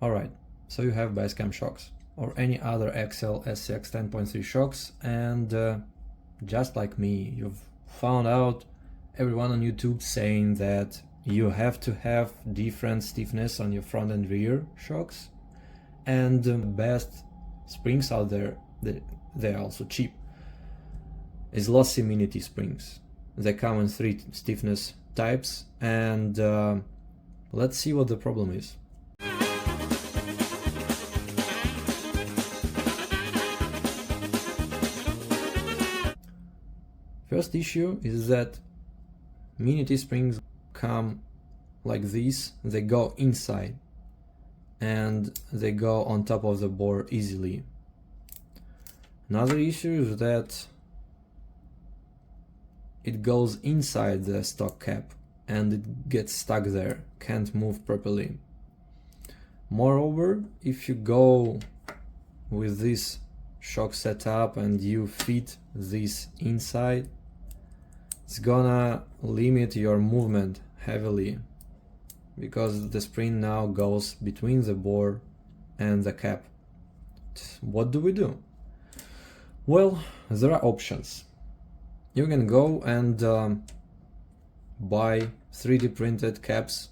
Alright, so you have basecamp shocks or any other Axial SCX 10.3 shocks, and just like me, you've found out everyone on YouTube saying that you have to have different stiffness on your front and rear shocks, and the best springs out there, they're also cheap, is losi mini T springs. They come in 3 stiffness types, and let's see what the problem is. First issue is that mini T springs come like this, they go inside and they go on top of the board easily. Another issue is that it goes inside the stock cap and it gets stuck there, can't move properly. Moreover, if you go with this shock setup and you fit this inside, it's gonna limit your movement heavily, because the spring now goes between the board and the cap. What do we do? Well, there are options. You can go and buy 3D printed caps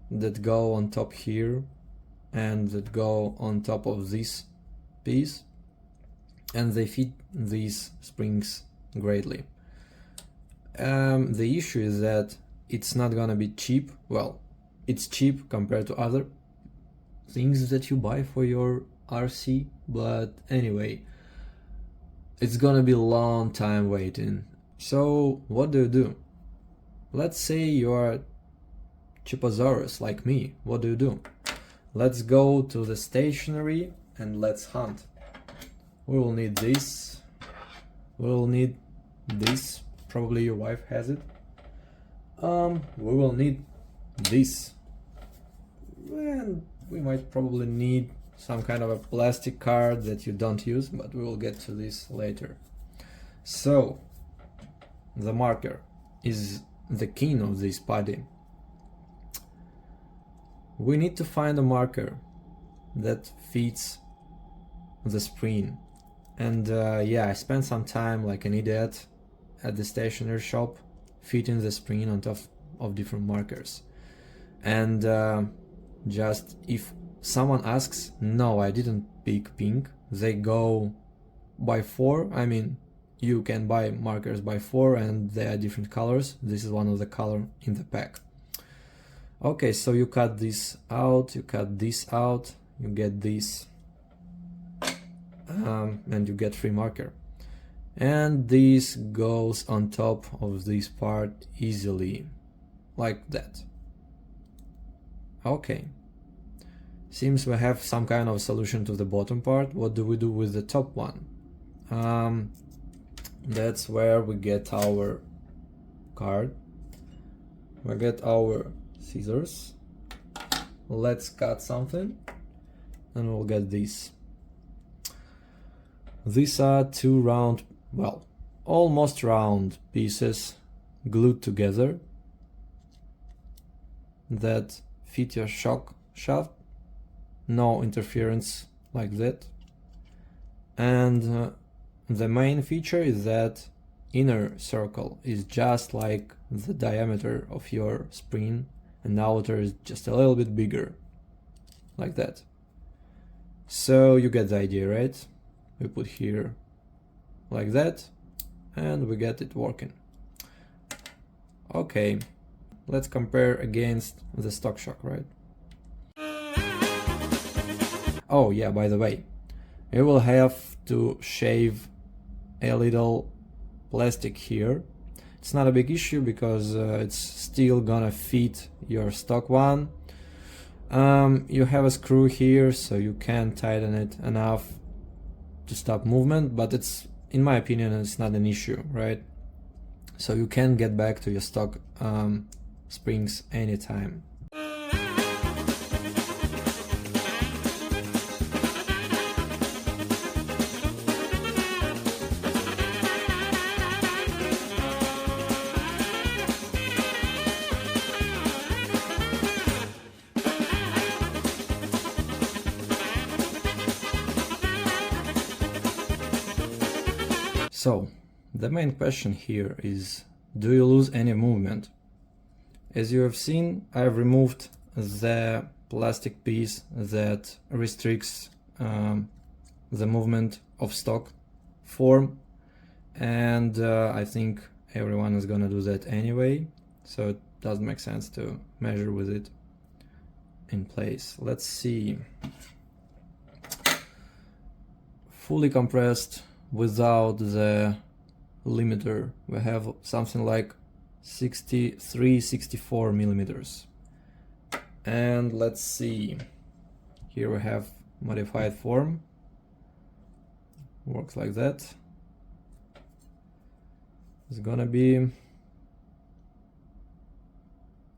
that go on top here and that go on top of this piece, and they fit these springs greatly. The issue is that it's not gonna be cheap. Well, it's cheap compared to other things that you buy for your RC, but anyway, it's gonna be a long time waiting. So what do? Let's say you're Chiposaurus like me. What do? Let's go to the stationery and let's hunt. We will need this. We will need this. Probably your wife has it. We will need this, and we might probably need some kind of a plastic card that you don't use, but we will get to this later. So the marker is the king of this party. We need to find a marker that fits the spring, and yeah, I spent some time like an idiot at the stationery shop fitting the spring on top of different markers. And just if someone asks, no, I didn't pick pink, they go by 4. I mean, you can buy markers by 4 and they are different colors. This is one of the color in the pack. Okay, so you cut this out, you cut this out, you get this, and you get free marker. And this goes on top of this part easily, like that. Okay, seems we have some kind of solution to the bottom part. What do we do with the top one? That's where we get our card, we get our scissors. Let's cut something and we'll get this. These are 2 round, well, almost round pieces glued together that fit your shock shaft, no interference like that. And the main feature is that inner circle is just like the diameter of your spring, and outer is just a little bit bigger, like that. So you get the idea, right? We put here like that and we get it working. Okay, let's compare against the stock shock, right? Oh yeah, by the way, you will have to shave a little plastic here. It's not a big issue because it's still gonna fit your stock one. You have a screw here, so you can tighten it enough to stop movement, but it's, in my opinion, it's not an issue, right? So you can get back to your stock springs anytime. So the main question here is, do you lose any movement? As you have seen, I've removed the plastic piece that restricts the movement of stock form, and I think everyone is gonna do that anyway, so it doesn't make sense to measure with it in place. Let's see. Fully compressed without the limiter, we have something like 64 millimeters. And let's see, here we have modified form, works like that. It's gonna be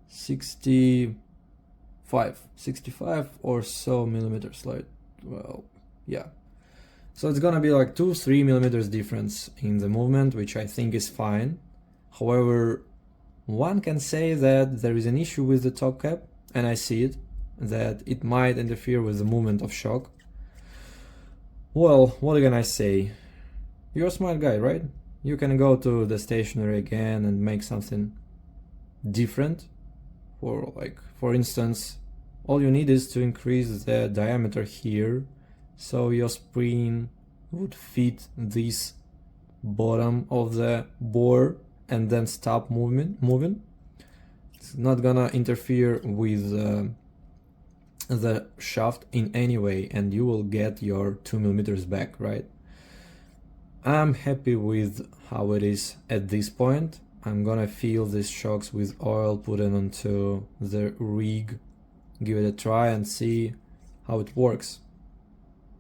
65 or so millimeters, like, well, yeah. So it's gonna be like 2-3 millimeters difference in the movement, which I think is fine. However, one can say that there is an issue with the top cap, and I see it, that it might interfere with the movement of shock. Well, what can I say? You're a smart guy, right? You can go to the stationery again and make something different. For instance, all you need is to increase the diameter here, so your spring would fit this bottom of the bore and then stop moving. It's not gonna interfere with the shaft in any way, and you will get your 2 millimeters back, right? I'm happy with how it is at this point. I'm gonna fill these shocks with oil, put it onto the rig, give it a try and see how it works.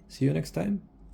See you next time.